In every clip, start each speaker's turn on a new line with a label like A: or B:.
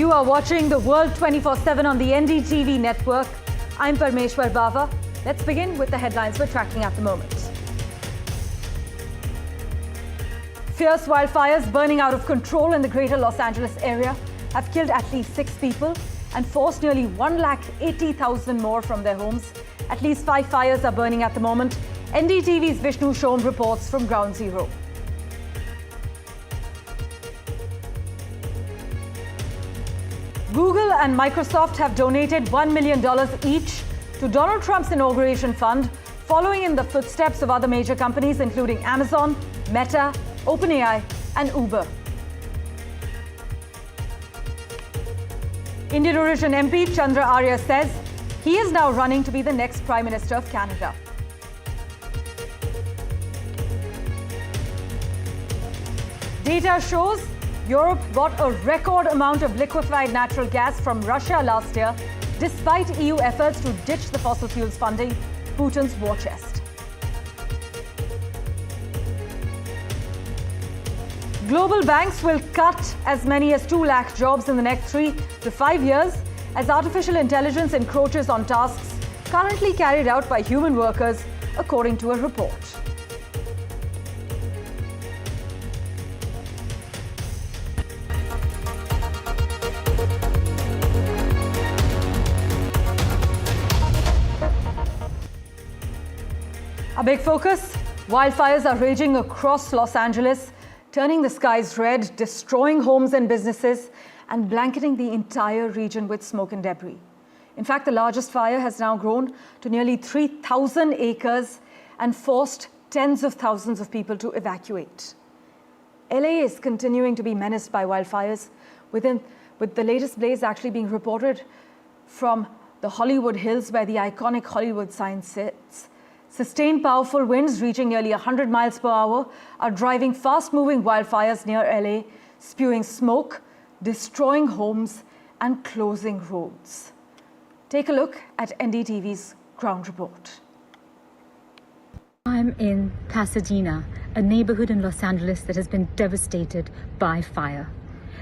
A: You are watching the World 24/7 on the NDTV network. I'm Parmeshwar Bava. Let's begin with the headlines we're tracking at the moment. Fierce wildfires burning out of control in the greater Los Angeles area have killed at least 6 people and forced nearly 180,000 more from their homes. At least 5 fires are burning at the moment. NDTV's Vishnu Shom reports from Ground Zero. Google and Microsoft have donated $1 million each to Donald Trump's Inauguration Fund, following in the footsteps of other major companies including Amazon, Meta, OpenAI and Uber. Indian origin MP Chandra Arya says he is now running to be the next Prime Minister of Canada. Data shows Europe bought a record amount of liquefied natural gas from Russia last year, despite EU efforts to ditch the fossil fuels funding Putin's war chest. Global banks will cut as many as 2 lakh jobs in the next 3 to 5 years as artificial intelligence encroaches on tasks currently carried out by human workers, according to a report. A big focus: wildfires are raging across Los Angeles, turning the skies red, destroying homes and businesses, and blanketing the entire region with smoke and debris. In fact, the largest fire has now grown to nearly 3,000 acres and forced tens of thousands of people to evacuate. LA is continuing to be menaced by wildfires, with the latest blaze actually being reported from the Hollywood Hills, where the iconic Hollywood sign sits. Sustained powerful winds reaching nearly 100 miles per hour are driving fast-moving wildfires near LA, spewing smoke, destroying homes, and closing roads. Take a look at NDTV's ground report.
B: I'm in Pasadena, a neighborhood in Los Angeles that has been devastated by fire.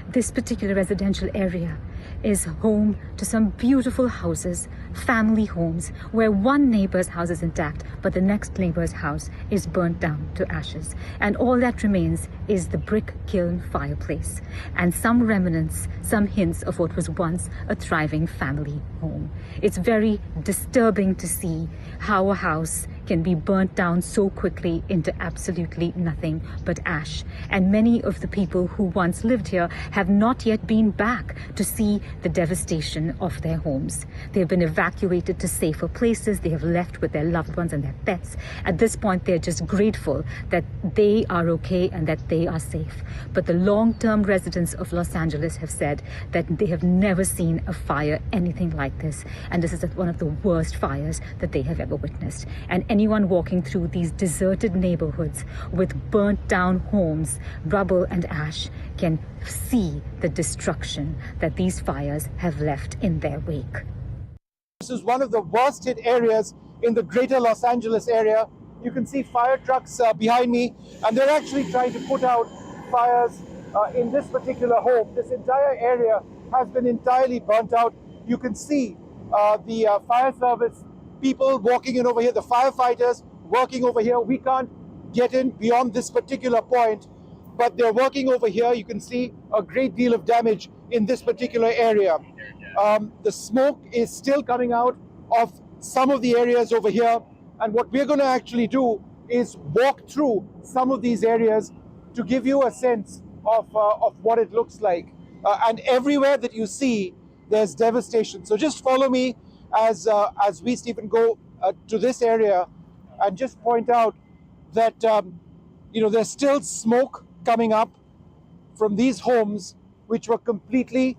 B: This particular residential area is home to some beautiful houses, family homes, where one neighbor's house is intact, but the next neighbor's house is burnt down to ashes. And all that remains is the brick kiln fireplace and some remnants, some hints of what was once a thriving family home. It's very disturbing to see how a house can be burnt down so quickly into absolutely nothing but ash. And many of the people who once lived here have not yet been back to see the devastation of their homes. They have been evacuated to safer places. They have left with their loved ones and their pets. At this point, they're just grateful that they are okay and that they are safe. But the long-term residents of Los Angeles have said that they have never seen a fire anything like this. And this is one of the worst fires that they have ever witnessed. And anyone walking through these deserted neighborhoods with burnt down homes, rubble and ash can see the destruction that these fires have left in their wake.
C: This is one of the worst hit areas in the greater Los Angeles area. You can see fire trucks behind me, and they're actually trying to put out fires in this particular home. This entire area has been entirely burnt out. You can see the fire service people walking in over here, the firefighters working over here. We can't get in beyond this particular point, but they're working over here. You can see a great deal of damage in this particular area. The smoke is still coming out of some of the areas over here. And what we're going to actually do is walk through some of these areas to give you a sense of what it looks like. And everywhere that you see, there's devastation. So just follow me as we, Stephen, go to this area and just point out that, there's still smoke coming up from these homes which were completely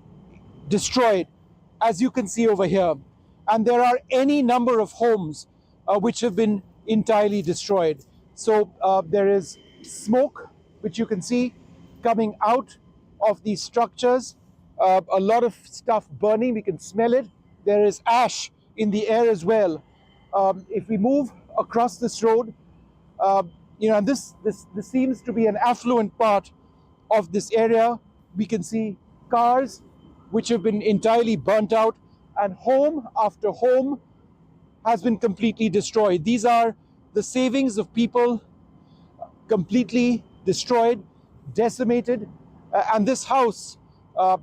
C: destroyed, as you can see over here. And there are any number of homes which have been entirely destroyed. So there is smoke, which you can see coming out of these structures. A lot of stuff burning, we can smell it. There is ash in the air as well. If we move across this road, and this seems to be an affluent part of this area. We can see cars which have been entirely burnt out, and home after home has been completely destroyed. These are the savings of people completely destroyed, decimated, and this house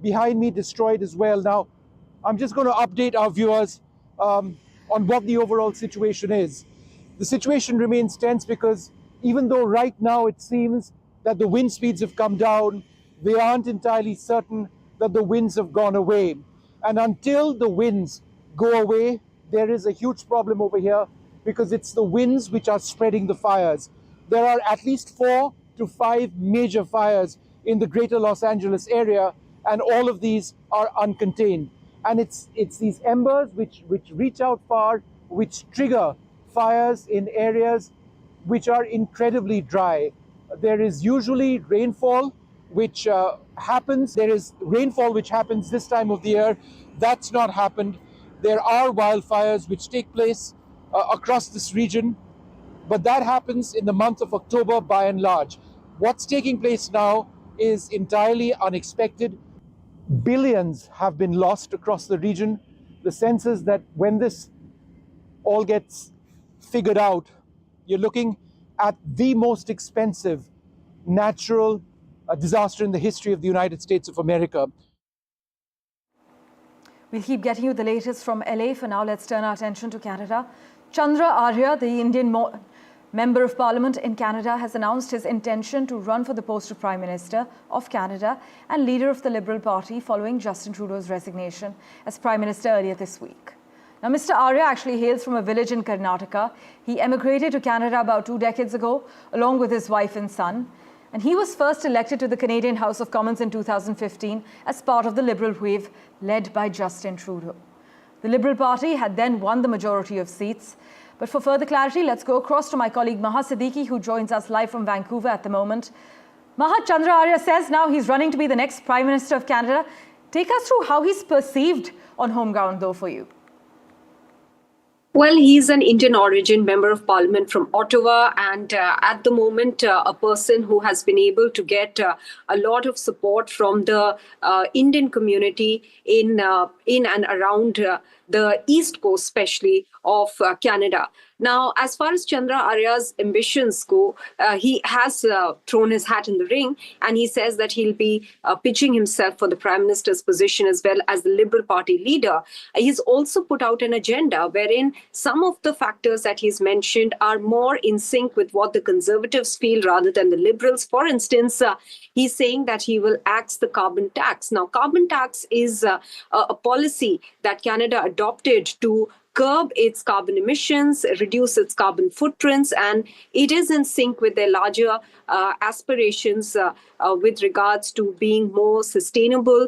C: behind me destroyed as well. Now, I'm just going to update our viewers on what the overall situation is. The situation remains tense because even though right now it seems that the wind speeds have come down, they aren't entirely certain that the winds have gone away. And until the winds go away, there is a huge problem over here because it's the winds which are spreading the fires. There are at least 4 to 5 major fires in the greater Los Angeles area, and all of these are uncontained. And it's these embers which reach out far, which trigger fires in areas which are incredibly dry. There is usually rainfall which happens. There is rainfall which happens this time of the year. That's not happened. There are wildfires which take place across this region, but that happens in the month of October by and large. What's taking place now is entirely unexpected. Billions have been lost across the region. The sense is that when this all gets figured out, you're looking at the most expensive natural disaster in the history of the United States of America.
A: We'll keep getting you the latest from LA. For now, let's turn our attention to Canada. Chandra, Arya, the Indian Member of Parliament in Canada, has announced his intention to run for the post of Prime Minister of Canada and leader of the Liberal Party following Justin Trudeau's resignation as Prime Minister earlier this week. Now, Mr. Arya actually hails from a village in Karnataka. He emigrated to Canada about 2 decades ago, along with his wife and son. And he was first elected to the Canadian House of Commons in 2015 as part of the Liberal wave led by Justin Trudeau. The Liberal Party had then won the majority of seats. But for further clarity, let's go across to my colleague Maha Siddiqui, who joins us live from Vancouver at the moment. Maha, Chandra Arya says now he's running to be the next Prime Minister of Canada. Take us through how he's perceived on home ground, though, for you.
D: Well, he's an Indian origin member of parliament from Ottawa, and at the moment, a person who has been able to get a lot of support from the Indian community in and around the East Coast, especially of Canada. Now, as far as Chandra Arya's ambitions go, he has thrown his hat in the ring, and he says that he'll be pitching himself for the Prime Minister's position as well as the Liberal Party leader. He's also put out an agenda wherein some of the factors that he's mentioned are more in sync with what the Conservatives feel rather than the Liberals. For instance, he's saying that he will axe the carbon tax. Now, carbon tax is a policy that Canada adopted to curb its carbon emissions, reduce its carbon footprints, and it is in sync with their larger aspirations with regards to being more sustainable.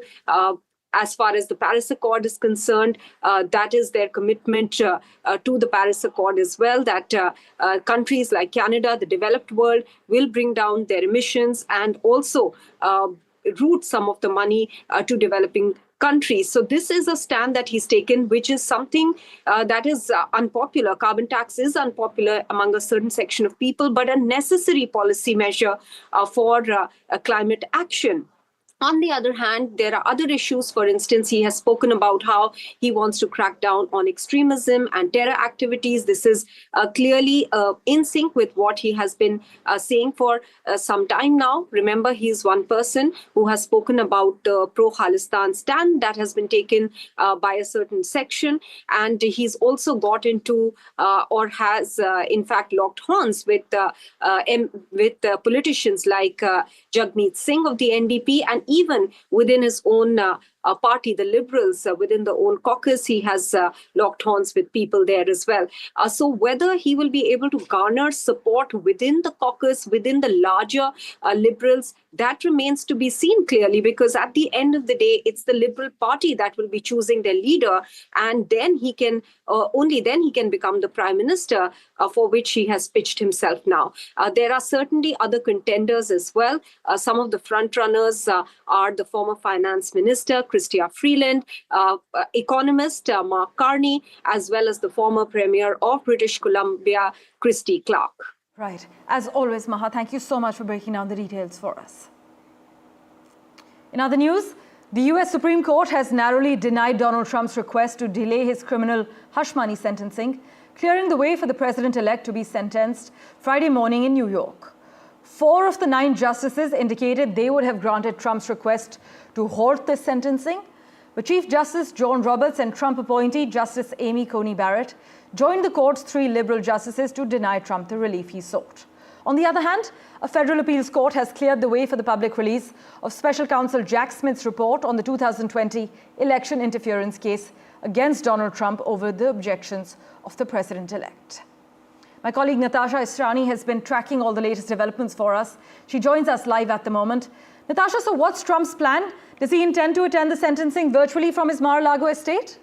D: As far as the Paris Accord is concerned, that is their commitment to the Paris Accord as well, that countries like Canada, the developed world, will bring down their emissions and also route some of the money to developing countries. So this is a stand that he's taken, which is something that is unpopular. Carbon tax is unpopular among a certain section of people, but a necessary policy measure for climate action. On the other hand, there are other issues. For instance, he has spoken about how he wants to crack down on extremism and terror activities. This is clearly in sync with what he has been saying for some time now. Remember, he's one person who has spoken about the pro-Khalistan stand that has been taken by a certain section. And he's also got into or has, in fact, locked horns with politicians like Jagmeet Singh of the NDP, and even within his own party, the Liberals, within the own caucus, he has locked horns with people there as well. So whether he will be able to garner support within the caucus, within the larger Liberals, that remains to be seen clearly, because at the end of the day, it's the Liberal Party that will be choosing their leader, and then he can only then he can become the Prime Minister for which he has pitched himself now. There are certainly other contenders as well. Some of the front runners are the former Finance Minister, Chrystia Freeland, economist Mark Carney, as well as the former Premier of British Columbia, Christy Clark.
A: Right. As always, Maha, thank you so much for breaking down the details for us. In other news, The US Supreme Court has narrowly denied Donald Trump's request to delay his criminal hush money sentencing, clearing the way for the president-elect to be sentenced Friday morning in New York. 4 of the 9 justices indicated they would have granted Trump's request to halt the sentencing, but Chief Justice John Roberts and Trump appointee Justice Amy Coney Barrett joined the court's 3 liberal justices to deny Trump the relief he sought. On the other hand, a federal appeals court has cleared the way for the public release of Special Counsel Jack Smith's report on the 2020 election interference case against Donald Trump over the objections of the president-elect. My colleague Natasha Israni has been tracking all the latest developments for us. She joins us live at the moment. Natasha, so what's Trump's plan? Does he intend to attend the sentencing virtually from his Mar-a-Lago estate?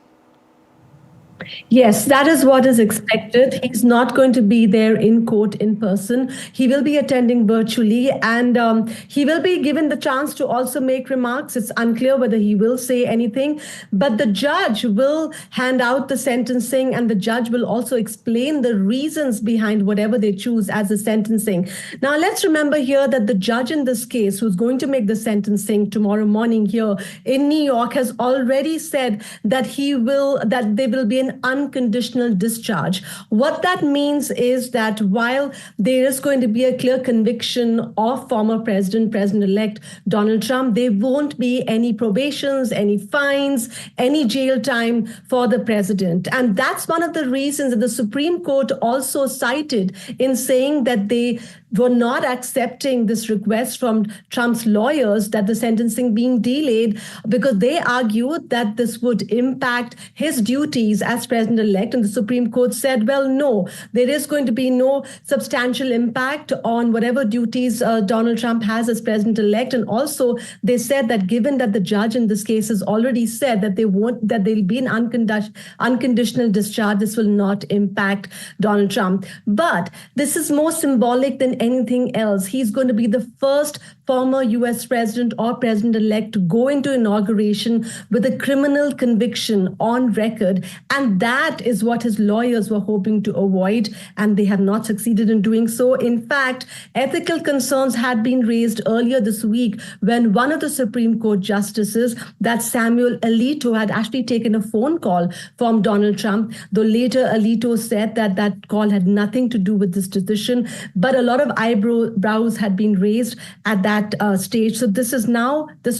E: Yes, that is what is expected. He's not going to be there in court in person. He will be attending virtually, and he will be given the chance to also make remarks. It's unclear whether he will say anything, but the judge will hand out the sentencing, and the judge will also explain the reasons behind whatever they choose as the sentencing. Now, let's remember here that the judge in this case, who's going to make the sentencing tomorrow morning here in New York, has already said that there will be an unconditional discharge. What that means is that while there is going to be a clear conviction of former President-elect Donald Trump, there won't be any probations, any fines, any jail time for the president. And that's one of the reasons that the Supreme Court also cited in saying that they were not accepting this request from Trump's lawyers that the sentencing being delayed, because they argued that this would impact his duties as president-elect. And the Supreme Court said, well, no, there is going to be no substantial impact on whatever duties Donald Trump has as president-elect. And also they said that given that the judge in this case has already said that there'll be an unconditional discharge, this will not impact Donald Trump. But this is more symbolic than anything else. He's going to be the first former US president or president-elect to go into inauguration with a criminal conviction on record. And that is what his lawyers were hoping to avoid, and they have not succeeded in doing so. In fact, ethical concerns had been raised earlier this week when one of the Supreme Court justices, that Samuel Alito, had actually taken a phone call from Donald Trump, though later Alito said that that call had nothing to do with this decision. But a lot of eyebrows had been raised at that stage. So this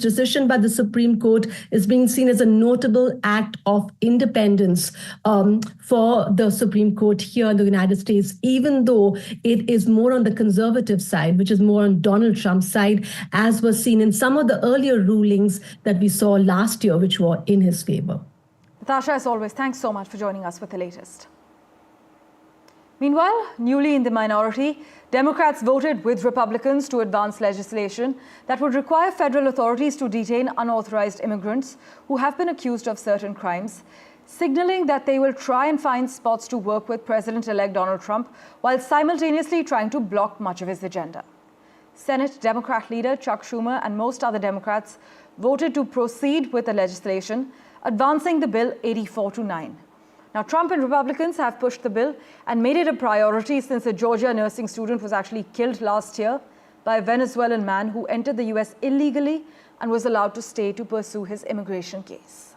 E: decision by the Supreme Court is being seen as a notable act of independence for the Supreme Court here in the United States, even though it is more on the conservative side, which is more on Donald Trump's side, as was seen in some of the earlier rulings that we saw last year, which were in his favor.
A: Natasha, as always, thanks so much for joining us with the latest. Meanwhile, newly in the minority, Democrats voted with Republicans to advance legislation that would require federal authorities to detain unauthorized immigrants who have been accused of certain crimes, signaling that they will try and find spots to work with President-elect Donald Trump while simultaneously trying to block much of his agenda. Senate Democrat leader Chuck Schumer and most other Democrats voted to proceed with the legislation, advancing the bill 84-9. Now, Trump and Republicans have pushed the bill and made it a priority since a Georgia nursing student was actually killed last year by a Venezuelan man who entered the US illegally and was allowed to stay to pursue his immigration case.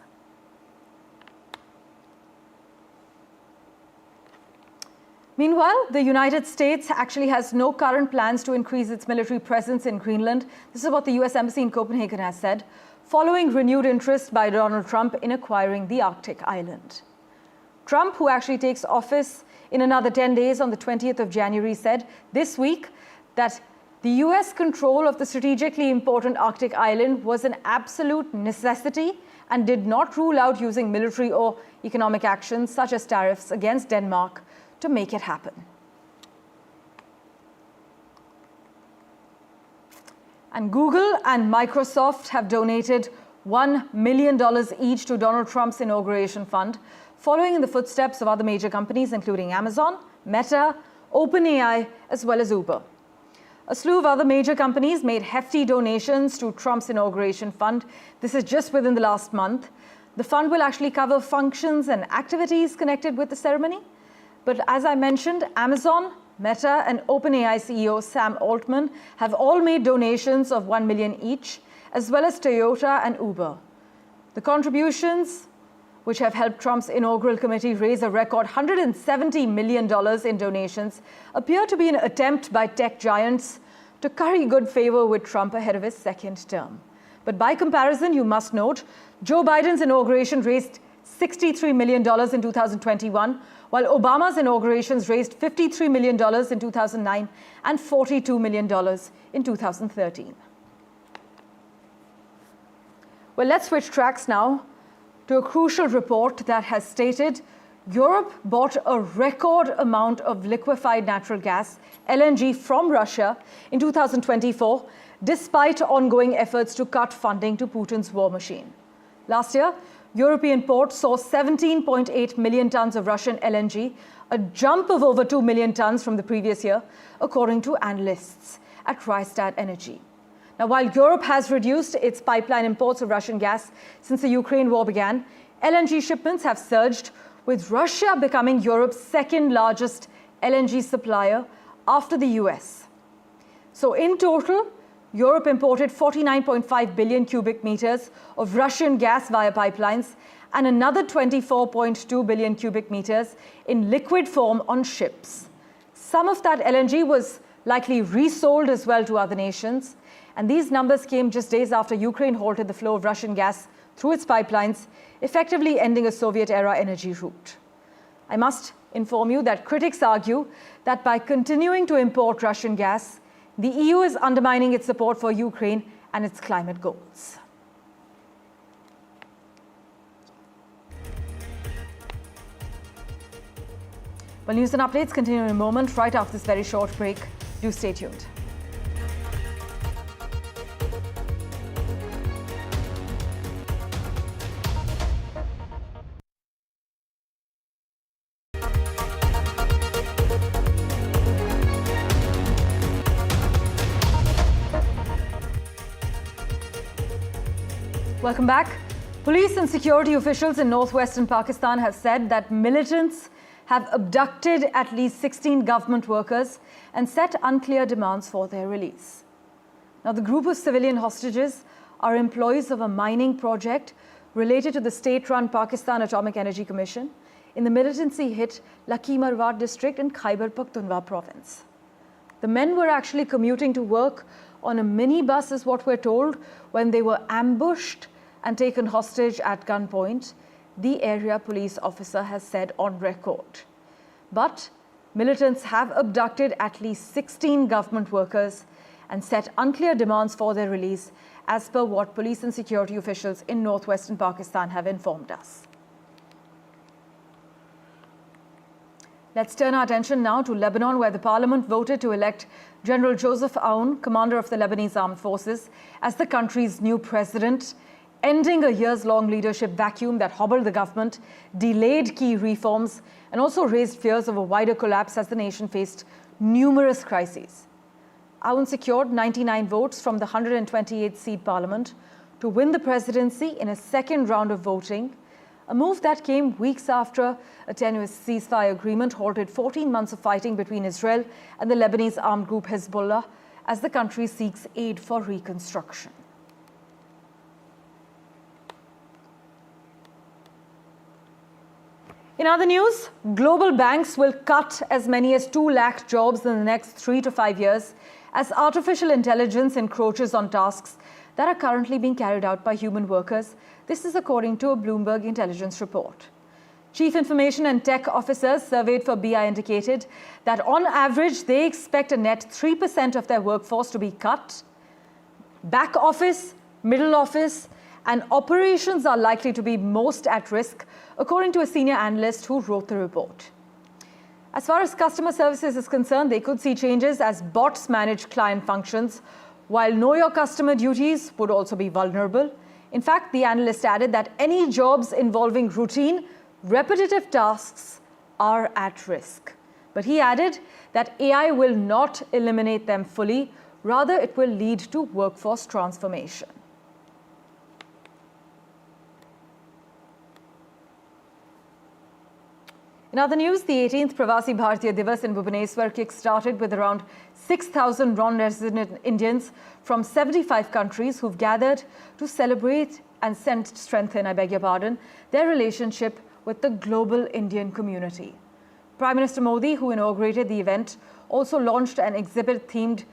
A: Meanwhile, the United States actually has no current plans to increase its military presence in Greenland. This is what the US Embassy in Copenhagen has said, following renewed interest by Donald Trump in acquiring the Arctic island. Trump, who actually takes office in another 10 days on the 20th of January, said this week that the US control of the strategically important Arctic island was an absolute necessity and did not rule out using military or economic actions such as tariffs against Denmark to make it happen. And Google and Microsoft have donated $1 million each to Donald Trump's inauguration fund, following in the footsteps of other major companies, including Amazon, Meta, OpenAI, as well as Uber. A slew of other major companies made hefty donations to Trump's inauguration fund. This is just within the last month. The fund will actually cover functions and activities connected with the ceremony. But as I mentioned, Amazon, Meta, and OpenAI CEO Sam Altman have all made donations of $1 million each, as well as Toyota and Uber. The contributions, which have helped Trump's inaugural committee raise a record $170 million in donations, appear to be an attempt by tech giants to curry good favor with Trump ahead of his second term. But by comparison, you must note, Joe Biden's inauguration raised $63 million in 2021, while Obama's inaugurations raised $53 million in 2009 and $42 million in 2013. Well, let's switch tracks now to a crucial report that has stated Europe bought a record amount of liquefied natural gas, LNG, from Russia in 2024, despite ongoing efforts to cut funding to Putin's war machine. Last year, European ports saw 17.8 million tons of Russian LNG, a jump of over 2 million tons from the previous year, according to analysts at Rystad Energy. Now, while Europe has reduced its pipeline imports of Russian gas since the Ukraine war began, LNG shipments have surged, with Russia becoming Europe's second largest LNG supplier after the US. So in total, Europe imported 49.5 billion cubic meters of Russian gas via pipelines and another 24.2 billion cubic meters in liquid form on ships. Some of that LNG was likely resold as well to other nations, and these numbers came just days after Ukraine halted the flow of Russian gas through its pipelines, effectively ending a Soviet-era energy route. I must inform you that critics argue that by continuing to import Russian gas, the EU is undermining its support for Ukraine and its climate goals. Well, news and updates continue in a moment, right after this very short break. Do stay tuned. Welcome back. Police and security officials in northwestern Pakistan have said that militants have abducted at least 16 government workers and set unclear demands for their release. Now, the group of civilian hostages are employees of a mining project related to the state-run Pakistan Atomic Energy Commission in the militancy-hit Laki Marwar district in Khyber Pakhtunkhwa province. The men were actually commuting to work on a minibus, is what we're told, when they were ambushed and taken hostage at gunpoint, the area police officer has said on record. But militants have abducted at least 16 government workers and set unclear demands for their release, as per what police and security officials in northwestern Pakistan have informed us. Let's turn our attention now to Lebanon, where the parliament voted to elect General Joseph Aoun, commander of the Lebanese Armed Forces, as the country's new president, ending a years-long leadership vacuum that hobbled the government, delayed key reforms, and also raised fears of a wider collapse as the nation faced numerous crises. Aoun secured 99 votes from the 128-seat parliament to win the presidency in a second round of voting, a move that came weeks after a tenuous ceasefire agreement halted 14 months of fighting between Israel and the Lebanese armed group Hezbollah as the country seeks aid for reconstruction. In other news, global banks will cut as many as 2 lakh jobs in the next 3 to 5 years as artificial intelligence encroaches on tasks that are currently being carried out by human workers. This is according to a Bloomberg intelligence report. Chief Information and Tech officers surveyed for BI indicated that on average, they expect a net 3% of their workforce to be cut. Back office, middle office, and operations are likely to be most at risk, according to a senior analyst who wrote the report. As far as customer services is concerned, they could see changes as bots manage client functions, while know your customer duties would also be vulnerable. In fact, the analyst added that any jobs involving routine, repetitive tasks are at risk. But he added that AI will not eliminate them fully, rather it will lead to workforce transformation. In other news, the 18th Pravasi Bharatiya Divas in Bhubaneswar kick-started with around 6,000 non-resident Indians from 75 countries who've gathered to celebrate and strengthen, their relationship with the global Indian community. Prime Minister Modi, who inaugurated the event, also launched an exhibit themed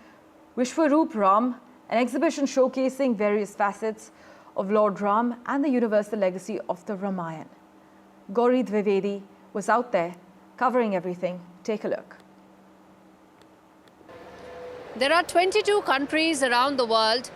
A: Vishwaroop Ram, an exhibition showcasing various facets of Lord Ram and the universal legacy of the Ramayana. Gauri Dwivedi was out there covering everything. Take a look.
F: There are 22 countries around the world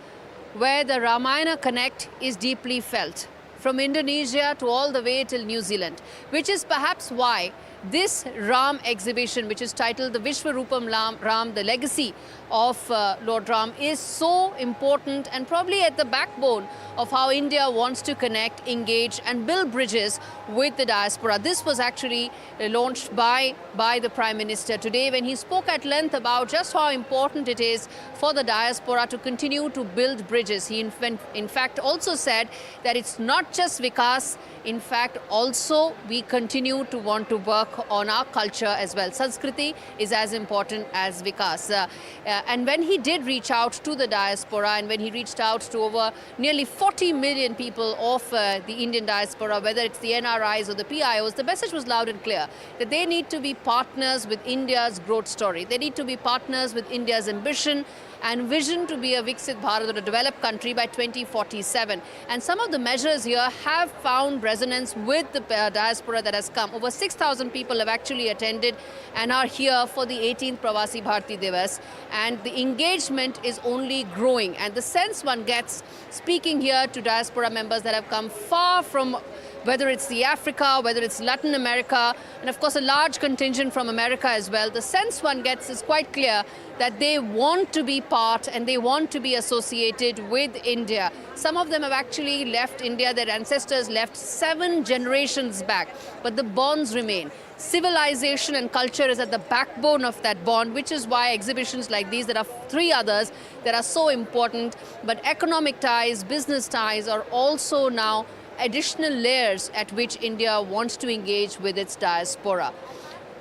F: where the Ramayana connect is deeply felt, from Indonesia to all the way till New Zealand, which is perhaps why this Ram exhibition, which is titled the Vishwarupam Ram, the legacy of Lord Ram, is so important and probably at the backbone of how India wants to connect, engage and build bridges with the diaspora. This was actually launched by the Prime Minister today when he spoke at length about just how important it is for the diaspora to continue to build bridges. He in fact also said that it's not just Vikas, in fact also we continue to want to work on our culture as well. Sanskriti is as important as Vikas. And when he did reach out to the diaspora and when he reached out to over nearly 40 million people of the Indian diaspora, whether it's the NRIs or the PIOs, the message was loud and clear that they need to be partners with India's growth story. They need to be partners with India's ambition and vision to be a Viksit Bharat or a developed country by 2047. And some of the measures here have found resonance with the diaspora that has come. Over 6,000 people have actually attended and are here for the 18th Pravasi Bharati Divas. And the engagement is only growing. And the sense one gets speaking here to diaspora members that have come far from whether it's the Africa, whether it's Latin America, and of course a large contingent from America as well, the sense one gets is quite clear that they want to be part and they want to be associated with India. Some of them have actually left India, their ancestors left 7 generations back, but the bonds remain. Civilization and culture is at the backbone of that bond, which is why exhibitions like these, there are 3 others that are so important, but economic ties, business ties are also now additional layers at which India wants to engage with its diaspora.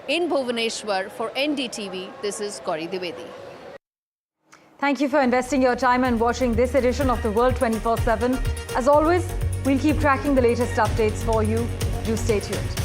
F: In Bhubaneswar, for NDTV, this is Gauri Dwivedi.
A: Thank you for investing your time and watching this edition of The World 24/7. As always, we'll keep tracking the latest updates for you. Do stay tuned.